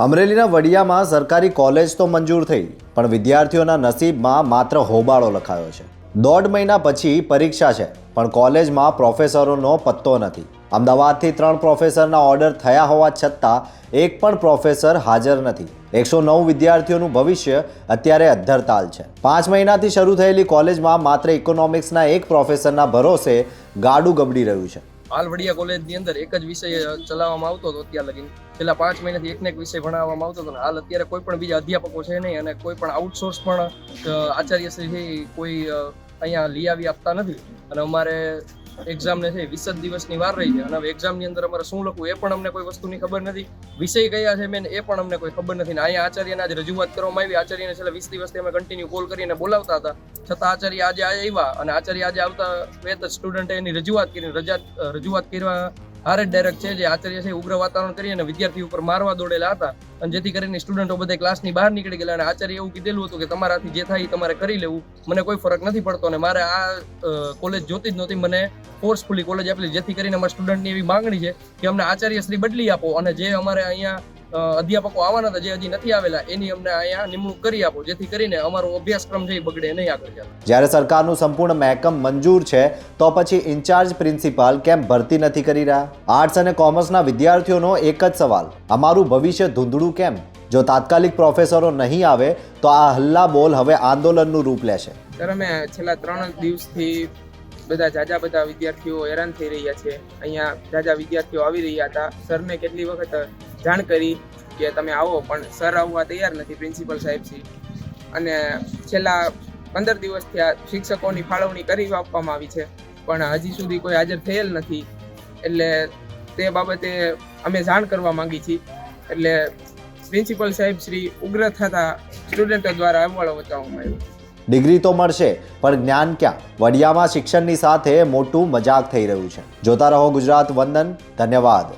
અમરેલીના વડિયામાં સરકારી કોલેજ તો મંજૂર થઈ, પણ વિદ્યાર્થીઓના નસીબમાં માત્ર હોબાળો લખાયો છે। 1.5 મહિના પછી પરીક્ષા છે, પણ કોલેજમાં પ્રોફેસરોનો પત્તો નથી। અમદાવાદથી 3 પ્રોફેસરના ઓર્ડર થયા હોવા છતાં એક પણ પ્રોફેસર હાજર નથી। 109 વિદ્યાર્થીઓનું ભવિષ્ય અત્યારે અધ્ધરતાલ છે। 5 મહિનાથી શરૂ થયેલી કોલેજમાં માત્ર ઇકોનોમિક્સના એક પ્રોફેસરના ભરોસે ગાડું ગબડી રહ્યું છે। હાલ વડિયા કોલેજની અંદર એક જ વિષય ચલાવવામાં આવતો હતો અત્યાર લગી છેલ્લા 5 મહિનાથી એકને એક વિષય ભણાવવામાં આવતો હતો ને હાલ અત્યારે કોઈ પણ બીજા અધ્યાપકો છે નહીં અને કોઈ પણ આઉટસોર્સ પણ આચાર્યશ્રી કોઈ અહીંયા લઈ આવી આપતા નથી અને અમારે એક્ઝામને છે 20 દિવસની વાર રહી છે અને હવે એક્ઝામની અંદર અમારે શું લખવું એ પણ અમને કોઈ વસ્તુની ખબર નથી, વિષય કયા છે મેન એ પણ અમને કોઈ ખબર નથી ને અહીંયા આચાર્યને આજે રજૂઆત કરવામાં આવી। આચાર્યને છેલ્લા 20 દિવસથી અમે કન્ટિન્યુ કોલ કરીને બોલાવતા હતા છતાં આચાર્ય આજે આવ્યા અને આચાર્ય આજે આવતા વેત સ્ટુડન્ટે એની રજૂઆત કરીને રજૂઆત કરવા હારે ડાયરેક્ટ છે જે આચાર્ય છે ઉગ્ર વાતાવરણ કરી અને વિદ્યાર્થી ઉપર મારવા દોડેલા હતા અને જેથી કરીને સ્ટુડન્ટો બધા ક્લાસની બહાર નીકળી ગયેલા અને આચાર્ય એવું કીધેલું હતું કે તમારાથી જે થાય તમારે કરી લેવું, મને કોઈ ફરક નથી પડતો અને મારે આ કોલેજ જોતી જ નહોતી, મને ફોર્સફુલી કોલેજ આપેલી જેથી કરીને અમારા સ્ટુડન્ટની એવી માંગણી છે કે અમને આચાર્યશ્રી બદલી આપો અને જે અમારે અહીંયા અધ્યાપકો આવવાના હતા જે હજી નથી આવેલા એની અમને અહીંયા નિમણૂક કરી આપો જેથી કરીને અમારો અભ્યાસક્રમ છે એ બગડે નહીં આગળ ચાલે। જ્યારે સરકારનું સંપૂર્ણ મહેકમ મંજૂર છે તો પછી ઇન્ચાર્જ પ્રિન્સિપાલ કેમ ભરતી નથી કરી રહ્યા? આર્ટ્સ અને કોમર્સના વિદ્યાર્થીઓનો એક જ સવાલ, અમારું ભવિષ્ય ધૂંધળું કેમ? જો તાત્કાલિક પ્રોફેસરો નહીં આવે તો આ હલ્લા બોલ હવે આંદોલનનું રૂપ લેશે। સર અમે છેલ્લા 3 દિવસથી બધા વિદ્યાર્થીઓ હેરાન થઈ રહ્યા છે। અહીંયા જાજા વિદ્યાર્થીઓ આવી રહ્યા હતા, સરને કેટલી વખત જાણ કરી કે તમે આવો પણ સર આવવા તૈયાર નથી, પ્રિન્સિપલ સાહેબશ્રી, અને છેલ્લા 15 દિવસથી આ શિક્ષકોની ફાળવણી કરી આપવામાં આવી છે પણ હજી સુધી કોઈ હાજર થયેલ નથી, એટલે તે બાબતે અમે જાણ કરવા માંગી છીએ। એટલે પ્રિન્સિપલ સાહેબશ્રી ઉગ્ર થતા સ્ટુડન્ટો દ્વારા અહેવાલો બતાવવામાં આવ્યો। ડિગ્રી તો મળશે પણ જ્ઞાન ક્યાં? વડિયામાં શિક્ષણની સાથે મોટું મજાક થઈ રહ્યું છે। જોતા રહો ગુજરાત વંદન। ધન્યવાદ।